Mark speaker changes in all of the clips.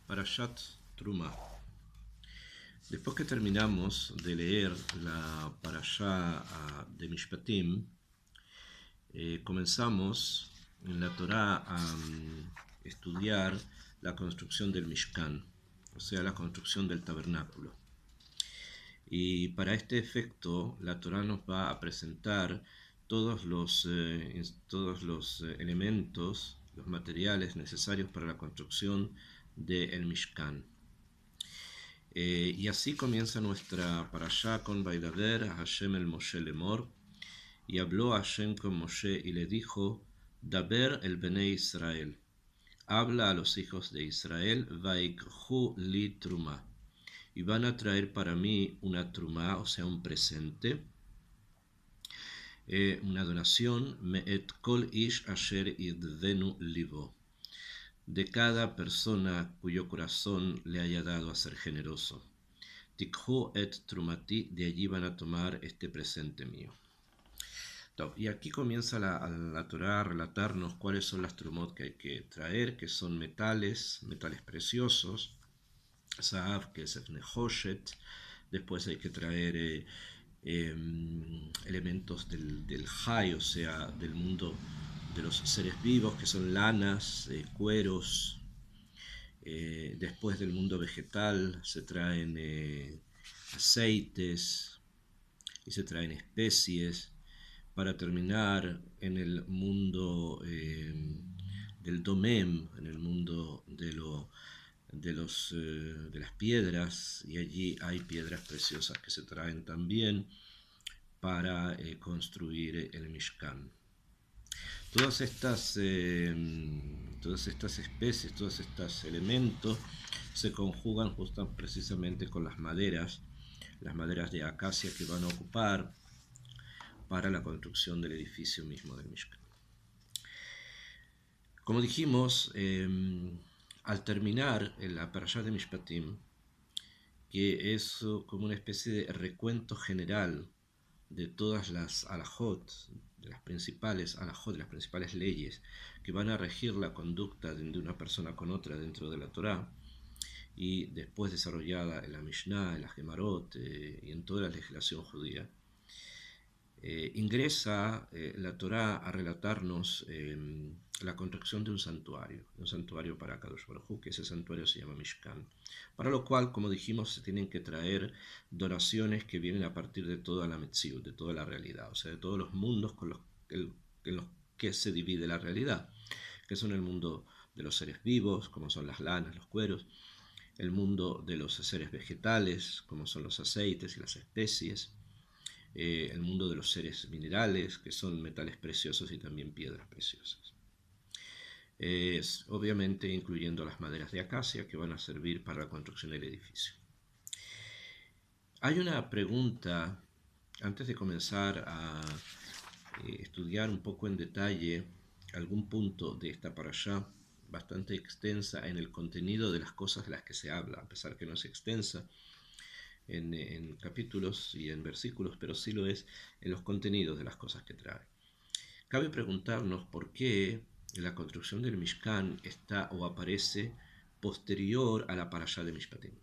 Speaker 1: Parashat Truma. Después que terminamos de leer la Parashá de Mishpatim, comenzamos en la Torá a estudiar la construcción del Mishkan, o sea, la construcción del tabernáculo. Y para este efecto, la Torá nos va a presentar todos los elementos, los materiales necesarios para la construcción del Mishkan. Y así comienza nuestra parashá con Vaidaber a Hashem el Moshe Lemor, y habló Hashem con Moshe y le dijo: Daber el Bnei Israel, habla a los hijos de Israel, Vaikhu li truma, y van a traer para mí una truma, o sea, un presente, una donación, me'et kol ish asher idvenu libo, de cada persona cuyo corazón le haya dado a ser generoso. Tikhu et trumati, de allí van a tomar este presente mío. Y aquí comienza la Torá a relatarnos cuáles son las trumot que hay que traer, que son metales preciosos, Zahav, que es Nehoshet. Después hay que traer elementos del Hay, o sea, del mundo de los seres vivos, que son lanas, cueros. Después del mundo vegetal se traen aceites y se traen especies, para terminar en el mundo del domem, en el mundo de las piedras, y allí hay piedras preciosas que se traen también para construir el Mishkan. Todas estas especies, todos estos elementos se conjugan precisamente con las maderas de acacia que van a ocupar para la construcción del edificio mismo del Mishkan. Como dijimos, al terminar la Parashá de Mishpatim, que es como una especie de recuento general de todas las alajot, de las principales alajot, de las principales leyes que van a regir la conducta de una persona con otra dentro de la Torá, y después desarrollada en la Mishnah, en la Gemarot y en toda la legislación judía, ingresa la Torá a relatarnos la construcción de un santuario para Kadosh Baruj Hu, que ese santuario se llama Mishkan, para lo cual, como dijimos, se tienen que traer donaciones que vienen a partir de toda la Metziut, de toda la realidad, o sea, de todos los mundos en los que se divide la realidad, que son el mundo de los seres vivos, como son las lanas, los cueros, el mundo de los seres vegetales, como son los aceites y las especies, el mundo de los seres minerales, que son metales preciosos y también piedras preciosas. Obviamente incluyendo las maderas de acacia que van a servir para la construcción del edificio. Hay una pregunta, antes de comenzar a estudiar un poco en detalle algún punto de esta parashá, bastante extensa en el contenido de las cosas de las que se habla, a pesar que no es extensa en capítulos y en versículos, pero sí lo es en los contenidos de las cosas que trae. Cabe preguntarnos por qué la construcción del Mishkan está o aparece posterior a la parashá de Mishpatim.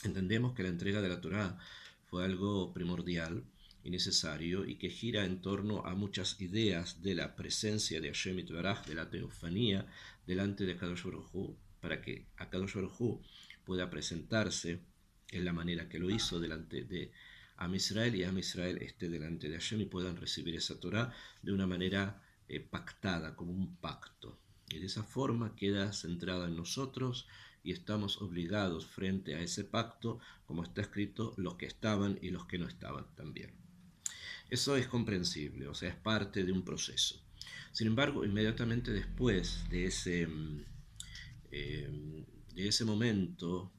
Speaker 1: Entendemos que la entrega de la Torá fue algo primordial y necesario, y que gira en torno a muchas ideas de la presencia de Hashem Yitbaraj, de la teofanía delante de Kadosh Baruj Hu, para que a Kadosh Baruj Hu pueda presentarse en la manera que lo hizo delante de Am Israel, y Am Israel esté delante de Hashem y puedan recibir esa Torá de una manera pactada, como un pacto. Y de esa forma queda centrada en nosotros, y estamos obligados frente a ese pacto, como está escrito, los que estaban y los que no estaban también. Eso es comprensible, o sea, es parte de un proceso. Sin embargo, inmediatamente después de ese momentum,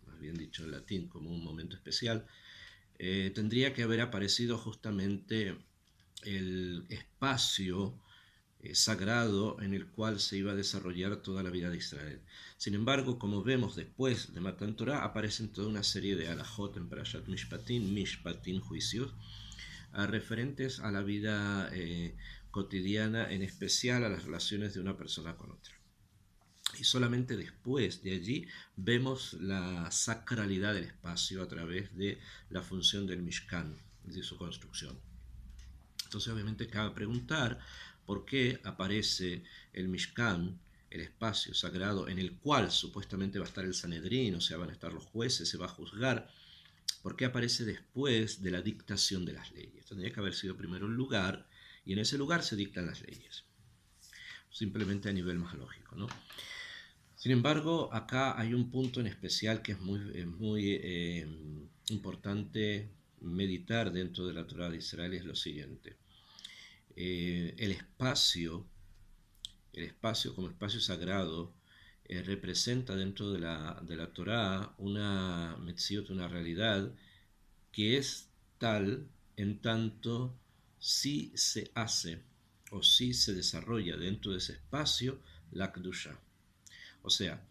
Speaker 1: más bien dicho en latín, como un momento especial, tendría que haber aparecido justamente el espacio sagrado en el cual se iba a desarrollar toda la vida de Israel. Sin embargo, como vemos después de Matan Torah, aparecen toda una serie de alajot en Parashat Mishpatim, juicios, referentes a la vida cotidiana, en especial a las relaciones de una persona con otra. y solamente después de allí vemos la sacralidad del espacio a través de la función del Mishkan, de su construcción. Entonces obviamente cabe preguntar por qué aparece el Mishkan, el espacio sagrado en el cual supuestamente va a estar el Sanedrín, o sea, van a estar los jueces, se va a juzgar. ¿Por qué aparece después de la dictación de las leyes? Tendría que haber sido primero un lugar y en ese lugar se dictan las leyes. Simplemente a nivel más lógico, ¿no? Sin embargo, acá hay un punto en especial que es muy importante meditar dentro de la Torá de Israel, y es lo siguiente. El espacio como espacio sagrado, representa dentro de la Torá una metziot, una realidad que es tal en tanto si se hace o si se desarrolla dentro de ese espacio la Kedusha. O sea,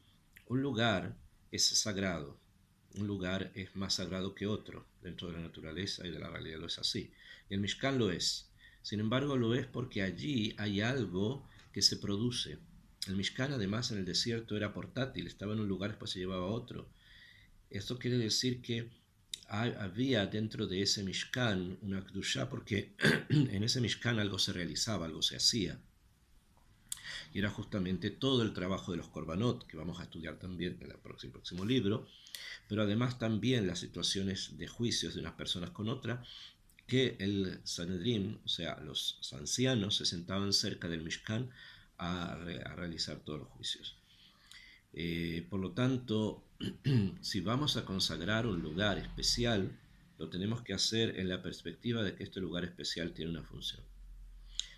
Speaker 1: un lugar es sagrado, un lugar es más sagrado que otro dentro de la naturaleza y de la realidad lo es así. Y el Mishkan lo es. Sin embargo, lo es porque allí hay algo que se produce. El Mishkan además en el desierto era portátil, estaba en un lugar, después se llevaba a otro. Esto quiere decir que había dentro de ese Mishkan una Kedushá porque en ese Mishkan algo se realizaba, algo se hacía. Y era justamente todo el trabajo de los Korbanot, que vamos a estudiar también en el próximo libro, pero además también las situaciones de juicios de unas personas con otras, que el Sanedrín, o sea, los ancianos, se sentaban cerca del Mishkan a realizar todos los juicios. Por lo tanto, si vamos a consagrar un lugar especial, lo tenemos que hacer en la perspectiva de que este lugar especial tiene una función.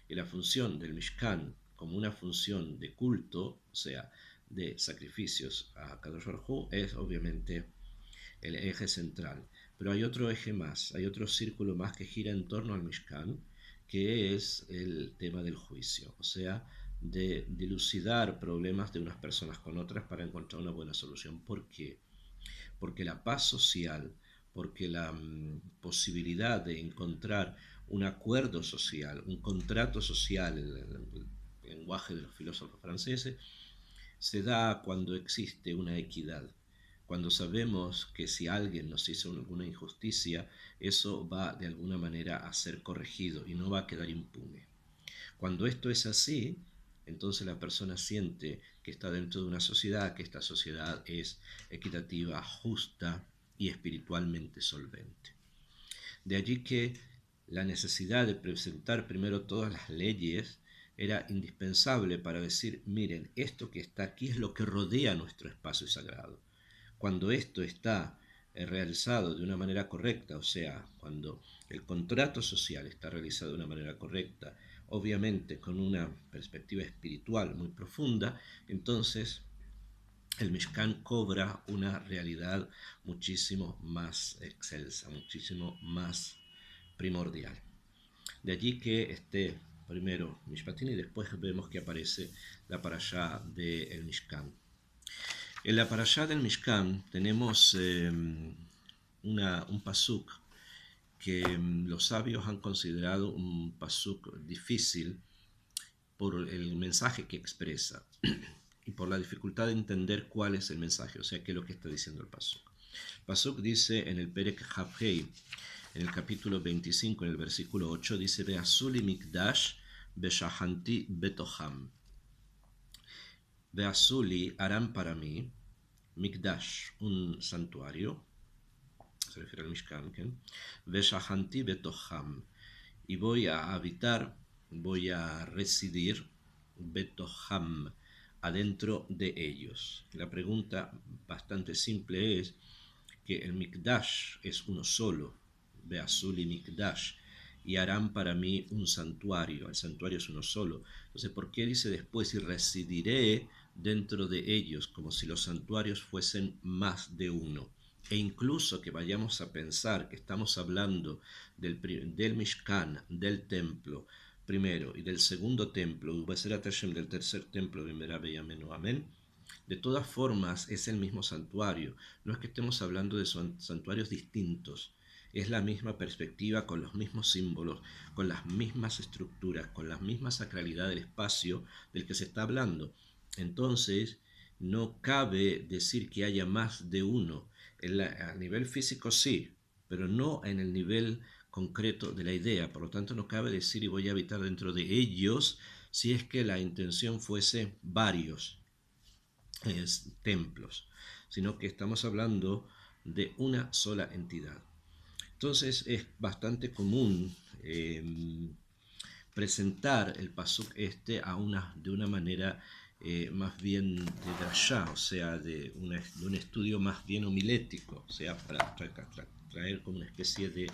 Speaker 1: Y la función del Mishkan como una función de culto, o sea, de sacrificios a Kadosh Baruj Hu, es obviamente el eje central. Pero hay otro eje más, hay otro círculo más que gira en torno al Mishkan, que es el tema del juicio, o sea, de dilucidar problemas de unas personas con otras para encontrar una buena solución. ¿Por qué? Porque la paz social, porque la posibilidad de encontrar un acuerdo social, un contrato social, el lenguaje de los filósofos franceses, se da cuando existe una equidad, cuando sabemos que si alguien nos hizo alguna injusticia, eso va de alguna manera a ser corregido y no va a quedar impune. Cuando esto es así, entonces la persona siente que está dentro de una sociedad, que esta sociedad es equitativa, justa y espiritualmente solvente. De allí que la necesidad de presentar primero todas las leyes era indispensable para decir, miren, esto que está aquí es lo que rodea nuestro espacio sagrado. Cuando esto está realizado de una manera correcta, o sea, cuando el contrato social está realizado de una manera correcta, obviamente con una perspectiva espiritual muy profunda, entonces el Mishkan cobra una realidad muchísimo más excelsa, muchísimo más primordial. De allí que esté primero Mishpatín y después vemos que aparece la parashá del Mishkan. En la parashá del Mishkan tenemos un pasuk que los sabios han considerado un pasuk difícil por el mensaje que expresa y por la dificultad de entender cuál es el mensaje, o sea, qué es lo que está diciendo el pasuk. El pasuk dice en el Perek Havhei, en el capítulo 25, en el versículo 8, dice: Be'asuli mikdash beshahanti betoham. Be'asuli harán para mí mikdash, un santuario, se refiere al Mishkan, beshahanti betoham, y voy a habitar, voy a residir betoham, adentro de ellos. La pregunta bastante simple es que el Mikdash es uno solo, Beazuli Mikdash, y harán para mí un santuario, el santuario es uno solo. Entonces, ¿por qué dice después y residiré dentro de ellos, como si los santuarios fuesen más de uno? E incluso que vayamos a pensar que estamos hablando del Mishkan, del templo, primero, y del segundo templo, del tercer templo, amén. De todas formas, es el mismo santuario. No es que estemos hablando de santuarios distintos. Es la misma perspectiva, con los mismos símbolos, con las mismas estructuras, con la misma sacralidad del espacio del que se está hablando. Entonces, no cabe decir que haya más de uno. A nivel físico sí, pero no en el nivel concreto de la idea. Por lo tanto, no cabe decir y voy a habitar dentro de ellos si es que la intención fuese varios templos, sino que estamos hablando de una sola entidad. Entonces es bastante común presentar el pasuk este de una manera más bien de drashá, o sea, de un estudio más bien homilético, o sea, para traer como una especie de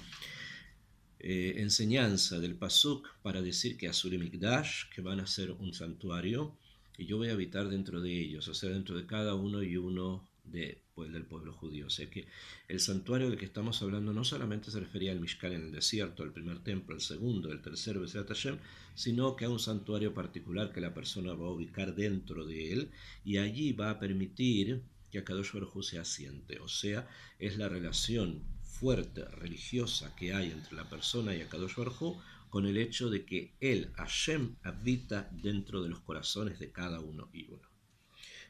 Speaker 1: enseñanza del pasuk para decir que Azul y Mikdash, que van a ser un santuario, y yo voy a habitar dentro de ellos, o sea, dentro de cada uno y uno del pueblo judío. O sea que el santuario del que estamos hablando no solamente se refería al Mishkan en el desierto, al primer templo, el segundo, el tercero, Beseat Hashem, sino que a un santuario particular que la persona va a ubicar dentro de él, y allí va a permitir que Akadosh Baruj Hu se asiente. O sea, es la relación fuerte religiosa que hay entre la persona y Akadosh Baruj Hu, con el hecho de que él, Hashem, habita dentro de los corazones de cada uno y uno.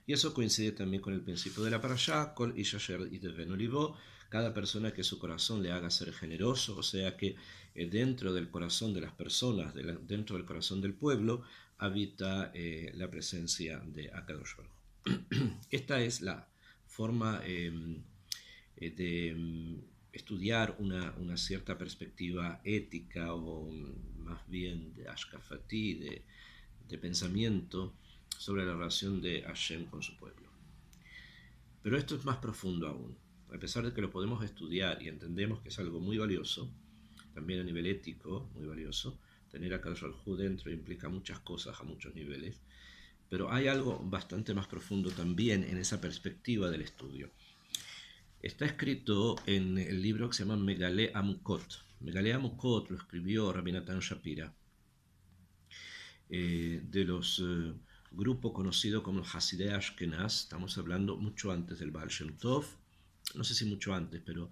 Speaker 1: Y eso coincide también con el principio de la parashá, Kol Ish Asher Yitven Olivo, cada persona que su corazón le haga ser generoso, o sea que dentro del corazón de las personas, dentro del corazón del pueblo, habita la presencia de Akadosh Baruj Hu. Esta es la forma de estudiar una cierta perspectiva ética o más bien de ashkafati, de pensamiento sobre la relación de Hashem con su pueblo. Pero esto es más profundo aún. A pesar de que lo podemos estudiar y entendemos que es algo muy valioso, también a nivel ético, muy valioso, tener a Kadosh Baruj Hu dentro implica muchas cosas a muchos niveles, pero hay algo bastante más profundo también en esa perspectiva del estudio. Está escrito en el libro que se llama Megalé Amukot. Megalé Amukot lo escribió Rabbi Natan Shapira, de los grupos conocidos como Hasidei Ashkenaz. Estamos hablando mucho antes del Baal Shem Tov, no sé si mucho antes, pero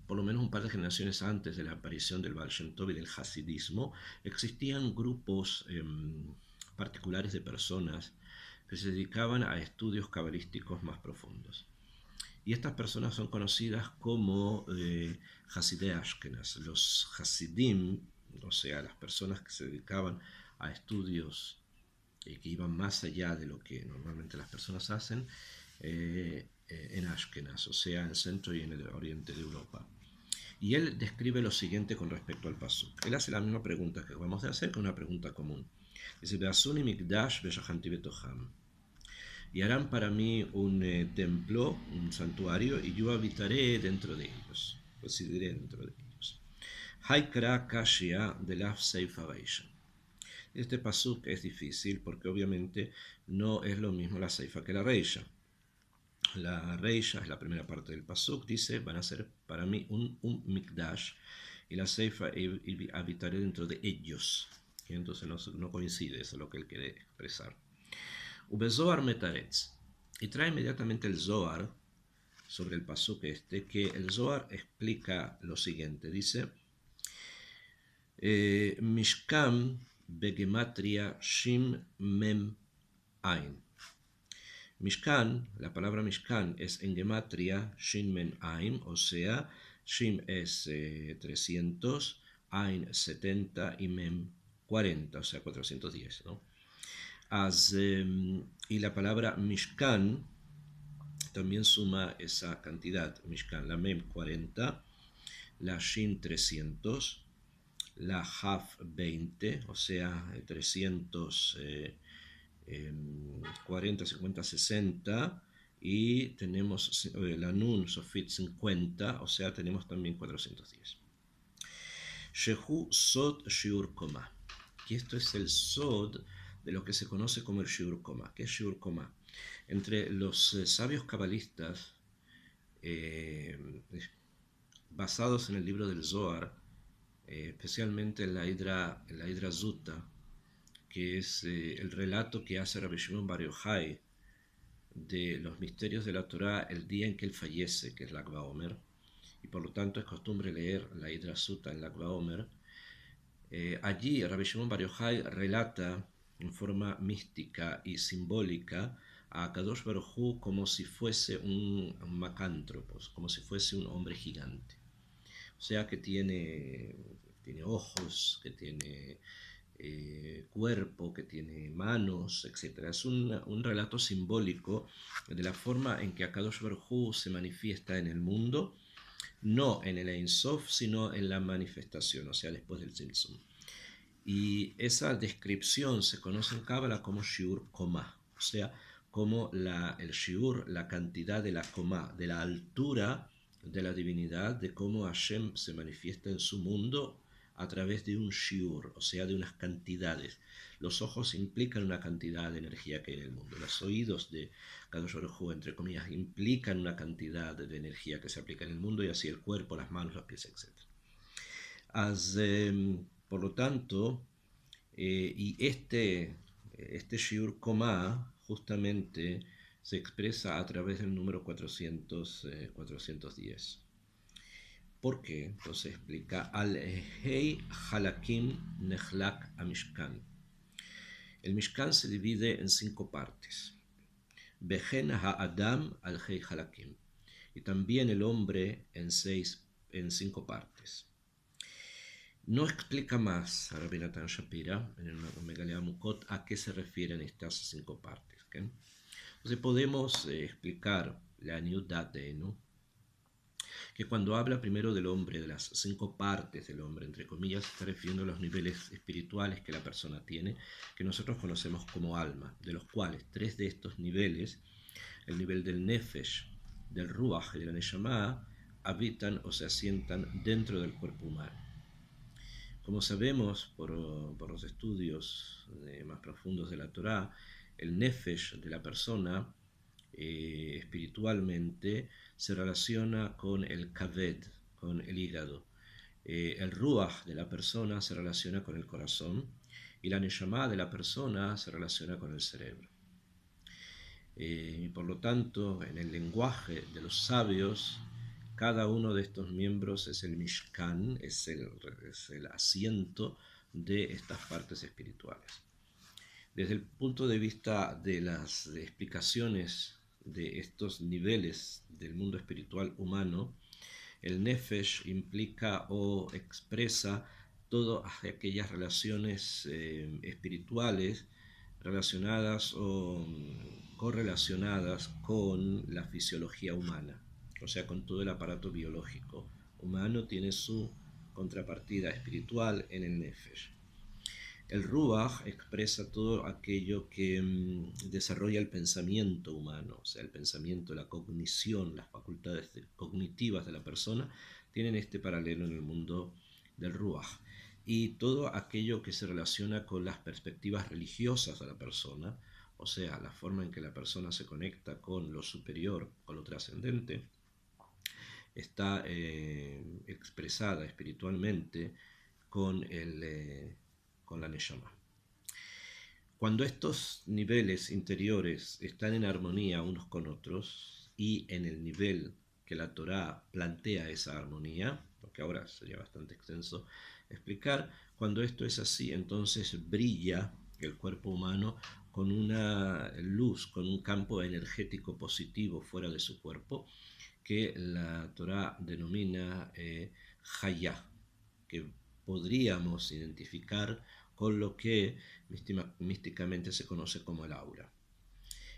Speaker 1: por lo menos un par de generaciones antes de la aparición del Baal Shem Tov y del Hasidismo, existían grupos particulares de personas que se dedicaban a estudios cabalísticos más profundos. Y estas personas son conocidas como Hasidei Ashkenaz. Los Hasidim, o sea, las personas que se dedicaban a estudios que iban más allá de lo que normalmente las personas hacen, en Ashkenaz, o sea, en el centro y en el oriente de Europa. Y él describe lo siguiente con respecto al pasuk. Él hace la misma pregunta que vamos a hacer, que es una pregunta común. Dice, Be'asuni mikdash ve'shachanti betoham. Y harán para mí un templo, un santuario, y yo habitaré dentro de ellos, residiré dentro de ellos. Haikra Kashia de la Seifa Beisha. Este pasuk es difícil porque obviamente no es lo mismo la Seifa que la Reisha. La Reisha es la primera parte del pasuk, dice, van a ser para mí un mikdash, y la Seifa, y habitaré dentro de ellos. Y entonces no coincide, eso es lo que él quiere expresar. Ubezoar metaretz. Y trae inmediatamente el Zohar sobre el pasuk este, que el Zohar explica lo siguiente. Dice, Mishkan begematria shim mem ain. Mishkan, la palabra Mishkan es en gematria shin mem ain, o sea, shim es 300, ain 70 y mem 40, o sea, 410, ¿no? Y la palabra Mishkan también suma esa cantidad. Mishkan, la Mem 40, la Shin 300, la Haf 20, o sea, 300, 40, 50, 60, y tenemos la Nun Sofit 50, o sea, tenemos también 410. Shehu Sod Shiur Koma. Y esto es el Sod de lo que se conoce como el Shiur Koma. ¿Qué es Shiur Koma? Entre los sabios cabalistas, basados en el libro del Zohar, especialmente en la Hidra Zuta, que es el relato que hace Rabbi Shimon Bar Yochai de los misterios de la Torá el día en que él fallece, que es Lag BaOmer, y por lo tanto es costumbre leer la Hidra Zuta en Lag BaOmer. Allí Rabbi Shimon Bar Yochai relata en forma mística y simbólica a Kadosh Baruj Hu como si fuese un macántropos, como si fuese un hombre gigante. O sea que tiene ojos, que tiene cuerpo, que tiene manos, etc. Es un relato simbólico de la forma en que Akadosh Baruj Hu se manifiesta en el mundo, no en el Ein Sof, sino en la manifestación, o sea, después del Tzimtzum. Y esa descripción se conoce en Cábala como Shiur Komá, o sea, como el Shiur, la cantidad de la Komá, de la altura de la divinidad, de cómo Hashem se manifiesta en su mundo a través de un Shiur, o sea, de unas cantidades. Los ojos implican una cantidad de energía que hay en el mundo. Los oídos de Kadosh Baruj Hu, entre comillas, implican una cantidad de energía que se aplica en el mundo, y así el cuerpo, las manos, los pies, etc. Por lo tanto, y este Shiur Komá justamente se expresa a través del número 410. ¿Por qué? Entonces explica al Hei Halakim Nechlak Amishkan. El Mishkan se divide en 5 partes. Behen Ha'adam al Hei Halakim. Y también el hombre en 5 partes. No explica más a Rabbi Natan Shapira en el Megalea Mukot a qué se refieren estas 5 partes. ¿Okay? Entonces podemos explicar la Niudatenu, que cuando habla primero del hombre, de las 5 partes del hombre, entre comillas, está refiriendo a los niveles espirituales que la persona tiene, que nosotros conocemos como alma, de los cuales 3 de estos niveles, el nivel del Nefesh, del Ruach y de la Neshama, habitan o se asientan dentro del cuerpo humano. Como sabemos por los estudios más profundos de la Torá, el Nefesh de la persona espiritualmente se relaciona con el Kaved, con el hígado. El Ruach de la persona se relaciona con el corazón, y la Neshama de la persona se relaciona con el cerebro. Y por lo tanto, en el lenguaje de los sabios, cada uno de estos miembros es el Mishkan, es el asiento de estas partes espirituales. Desde el punto de vista de las explicaciones de estos niveles del mundo espiritual humano, el Nefesh implica o expresa todas aquellas relaciones espirituales relacionadas o correlacionadas con la fisiología humana, o sea, con todo el aparato biológico humano. Tiene su contrapartida espiritual en el Nefesh. El Ruach expresa todo aquello que desarrolla el pensamiento humano, o sea, el pensamiento, la cognición, las facultades cognitivas de la persona tienen este paralelo en el mundo del Ruach. Y todo aquello que se relaciona con las perspectivas religiosas de la persona, o sea, la forma en que la persona se conecta con lo superior, con lo trascendente, está expresada espiritualmente con la Neshama. Cuando estos niveles interiores están en armonía unos con otros y en el nivel que la Torá plantea esa armonía, porque ahora sería bastante extenso explicar, cuando esto es así, entonces brilla el cuerpo humano con una luz, con un campo energético positivo fuera de su cuerpo, que la Torá denomina Hayá, que podríamos identificar con lo que místicamente se conoce como el aura.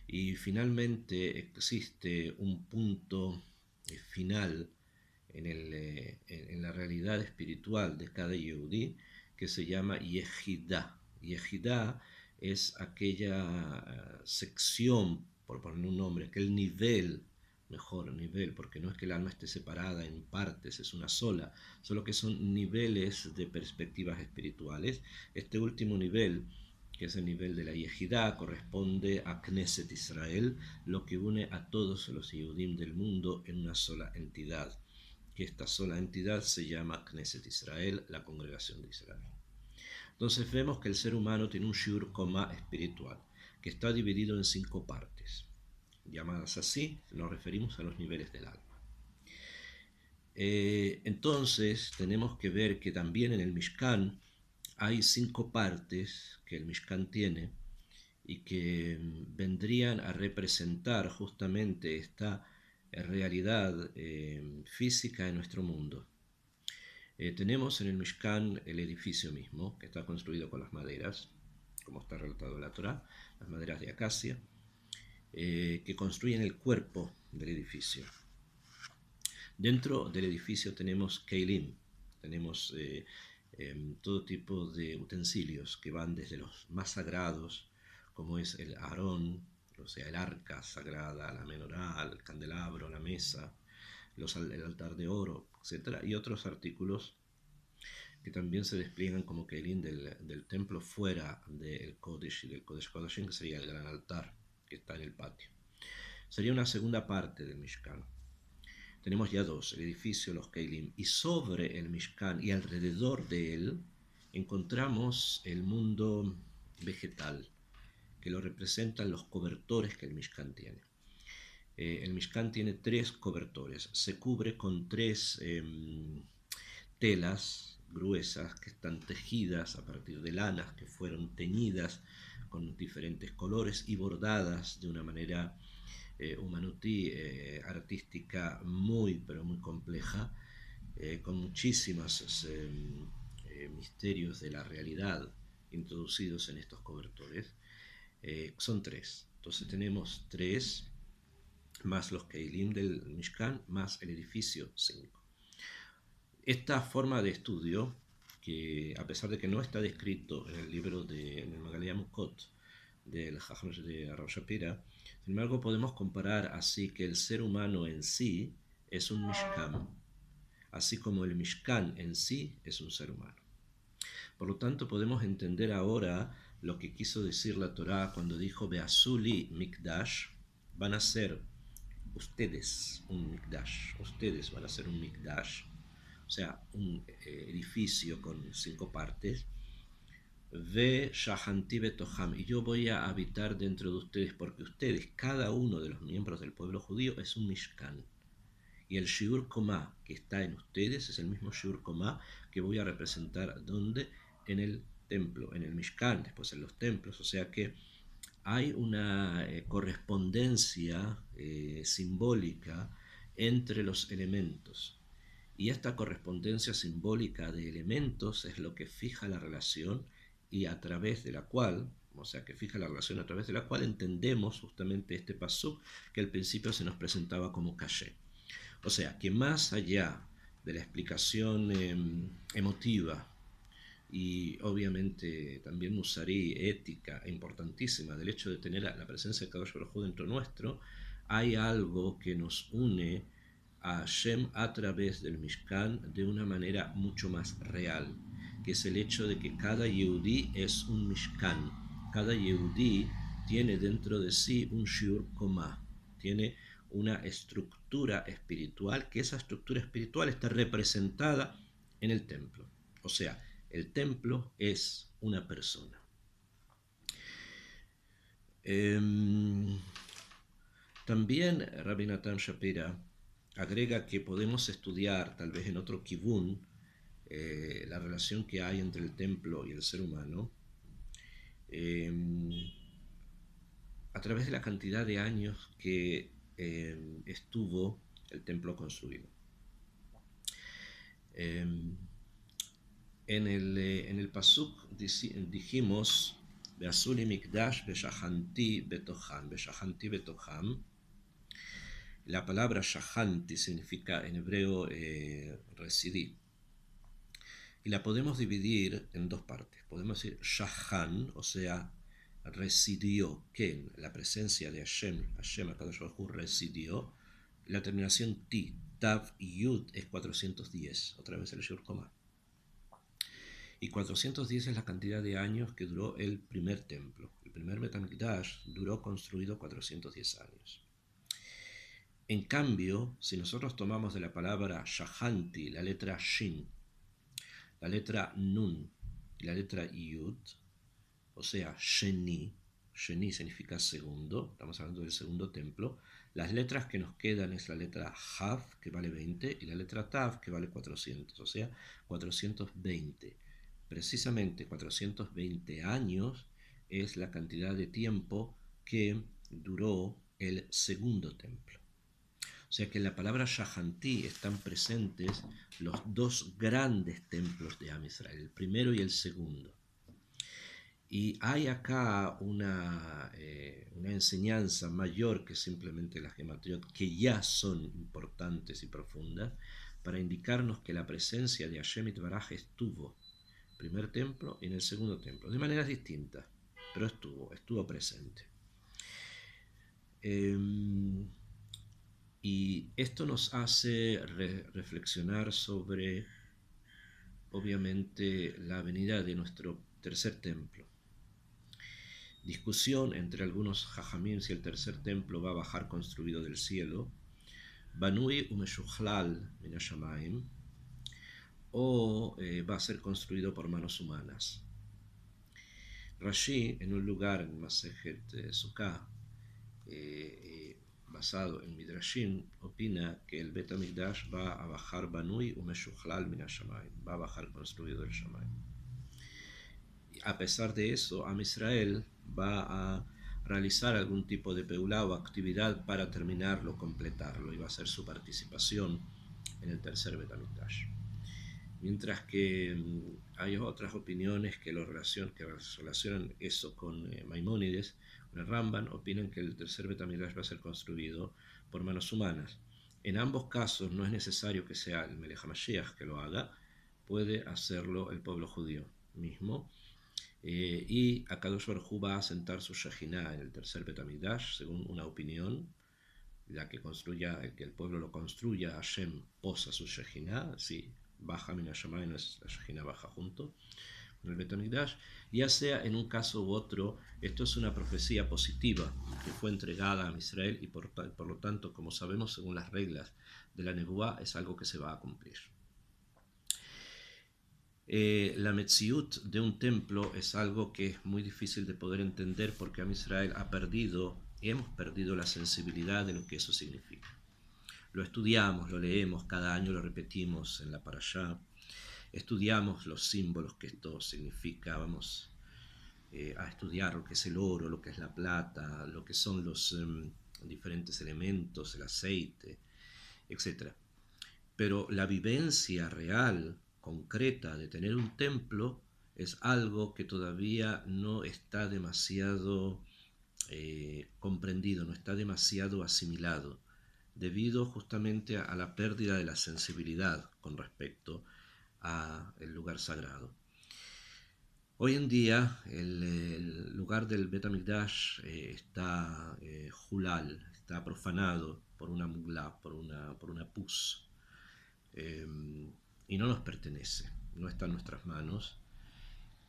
Speaker 1: Y finalmente existe un punto final en la realidad espiritual de cada Yehudí que se llama Yehidá. Yehidá es aquella sección, por poner un nombre, aquel nivel, mejor nivel, porque no es que el alma esté separada en partes, es una sola, solo que son niveles de perspectivas espirituales. Este último nivel, que es el nivel de la Yehidá, corresponde a Knesset Israel, lo que une a todos los Yehudim del mundo en una sola entidad, que esta sola entidad se llama Knesset Israel, la congregación de Israel. Entonces vemos que el ser humano tiene un shiur komá espiritual, que está dividido en 5 partes. Llamadas así, nos referimos a los niveles del alma. Entonces tenemos que ver que también en el Mishkan hay 5 partes que el Mishkan tiene, y que vendrían a representar justamente esta realidad física en nuestro mundo. Tenemos en el Mishkan el edificio mismo, que está construido con las maderas, como está relatado en la Torá, las maderas de acacia, que construyen el cuerpo del edificio. Dentro del edificio tenemos Keilim, tenemos todo tipo de utensilios que van desde los más sagrados, como es el Aarón, o sea, el arca sagrada, la menorá, el candelabro, la mesa, el altar de oro, etc. Y otros artículos que también se despliegan como Keilim del templo fuera del Kodesh y del Kodesh Kodashim, que sería el gran altar que está en el patio. Sería una segunda parte del Mishkan. Tenemos ya dos, el edificio, los Keilim, y sobre el Mishkan y alrededor de él encontramos el mundo vegetal, que lo representan los cobertores que el Mishkan tiene. El Mishkan tiene 3 cobertores, se cubre con 3 telas gruesas que están tejidas a partir de lanas que fueron teñidas con diferentes colores y bordadas de una manera humanutí artística muy pero muy compleja, con muchísimos misterios de la realidad introducidos en estos cobertores. Son 3, entonces tenemos 3 más los Keilim del Mishkan más el edificio 5. Esta forma de estudio, que a pesar de que no está descrito en el libro en el Magalía Mukot del Jajam de Rav Shapira, sin embargo podemos comparar así que el ser humano en sí es un Mishkan, así como el Mishkan en sí es un ser humano. Por lo tanto podemos entender ahora lo que quiso decir la Torá cuando dijo Beazuli Mikdash, van a ser ustedes un Mikdash, ustedes van a ser un Mikdash, o sea, un edificio con 5 partes. Ve Shahanti Betoham, y yo voy a habitar dentro de ustedes, porque ustedes, cada uno de los miembros del pueblo judío, es un Mishkan. Y el Shiur Komá que está en ustedes es el mismo Shiur Komá que voy a representar donde en el templo, en el Mishkan, después en los templos. O sea que hay una correspondencia simbólica entre los elementos. Y esta correspondencia simbólica de elementos es lo que fija la relación y a través de la cual, o sea, que fija la relación a través de la cual entendemos justamente este pasuk que al principio se nos presentaba como caché. O sea, que más allá de la explicación emotiva y obviamente también musarí, ética, importantísima del hecho de tener la presencia de Kadosh Baruj Hu dentro nuestro, hay algo que nos une a Hashem a través del Mishkan de una manera mucho más real, que es el hecho de que cada Yehudí es un Mishkan, cada Yehudí tiene dentro de sí un Shiur Komá, tiene una estructura espiritual, que esa estructura espiritual está representada en el templo. O sea, el templo es una persona. También Rabbi Natan Shapira agrega que podemos estudiar, tal vez en otro kibun, la relación que hay entre el templo y el ser humano a través de la cantidad de años que estuvo el templo construido. En el pasuk dijimos Beazuli Mikdash Beshahanti Betoham. Beshahanti Betoham. La palabra Shahanti significa en hebreo residí. Y la podemos dividir en 2 partes. Podemos decir Shahan, o sea, residió, que la presencia de Hashem, HaKadosh Baruj Hu residió. La terminación Ti, Tav y Yud es 410, otra vez el Shiur Komá. Y 410 es la cantidad de años que duró el primer templo. El primer Beit HaMikdash duró construido 410 años. En cambio, si nosotros tomamos de la palabra Shahanti la letra Shin, la letra Nun y la letra Yud, o sea, Sheni significa segundo, estamos hablando del segundo templo, las letras que nos quedan es la letra Hav, que vale 20, y la letra Tav, que vale 400, o sea, 420. Precisamente 420 años es la cantidad de tiempo que duró el segundo templo. O sea que en la palabra Shahantí están presentes los dos grandes templos de Am Israel, el primero y el segundo. Y hay acá una enseñanza mayor que simplemente las gematriot, que ya son importantes y profundas, para indicarnos que la presencia de Hashem Itbaraj estuvo en el primer templo y en el segundo templo, de maneras distintas, pero estuvo presente. Y esto nos hace reflexionar sobre, obviamente, la venida de nuestro tercer templo. Discusión entre algunos jajamim si el tercer templo va a bajar construido del cielo, Banui umeshuchlal min hashamayim, o va a ser construido por manos humanas. Rashi, en un lugar en Masejet Sukkah, basado en Midrashim, opina que el Bet HaMikdash va a bajar Banui umeshuchlal min hashamayim, va a bajar construido del Shamayim. A pesar de eso, Am Israel va a realizar algún tipo de peulá o actividad para terminarlo, completarlo, y va a ser su participación en el tercer Bet HaMikdash. Mientras que hay otras opiniones que relacionan eso con Maimónides, con el Ramban, opinan que el tercer Bet HaMikdash va a ser construido por manos humanas. En ambos casos no es necesario que sea el Melech HaMashiach que lo haga, puede hacerlo el pueblo judío mismo. Y Akadosh Baruj Hu va a sentar su Shejinah en el tercer Bet HaMikdash, según una opinión, que el pueblo lo construya, Hashem posa su Shejinah, sí, baja min hashamayim, la Shejinah baja junto con el Bet HaMikdash, ya sea en un caso u otro. Esto es una profecía positiva que fue entregada a Israel y por lo tanto, como sabemos, según las reglas de la Nebuá, es algo que se va a cumplir. La metziut de un templo es algo que es muy difícil de poder entender porque Am Israel hemos perdido la sensibilidad de lo que eso significa. Lo estudiamos, lo leemos, cada año lo repetimos en la parashá, estudiamos los símbolos que esto significa, vamos a estudiar lo que es el oro, lo que es la plata, lo que son los diferentes elementos, el aceite, etc. Pero la vivencia real, concreta de tener un templo es algo que todavía no está demasiado comprendido, no está demasiado asimilado, debido justamente a la pérdida de la sensibilidad con respecto al lugar sagrado. Hoy en día el lugar del Bet HaMikdash está hulal, está profanado por una mugla, por una pus. Y no nos pertenece, no está en nuestras manos.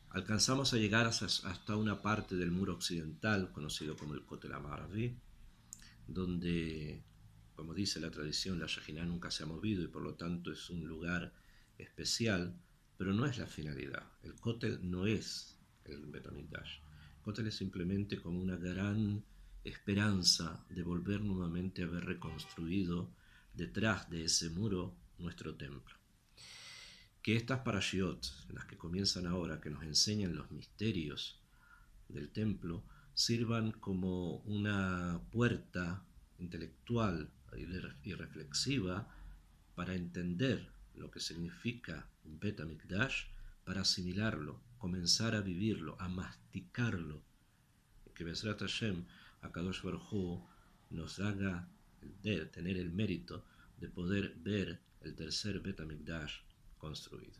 Speaker 1: Alcanzamos a llegar hasta una parte del muro occidental, conocido como el Kotel HaMa'aravi, donde, como dice la tradición, la Shejinah nunca se ha movido y por lo tanto es un lugar especial, pero no es la finalidad. El Kotel no es el Bet HaMikdash. El Kotel es simplemente como una gran esperanza de volver nuevamente a ver reconstruido detrás de ese muro nuestro templo. Que estas parashiot, las que comienzan ahora, que nos enseñan los misterios del templo, sirvan como una puerta intelectual y reflexiva para entender lo que significa un Bet HaMikdash, para asimilarlo, comenzar a vivirlo, a masticarlo. Que Bezrat Hashem, Akadosh Baruj Hu, nos haga tener el mérito de poder ver el tercer Bet HaMikdash construido.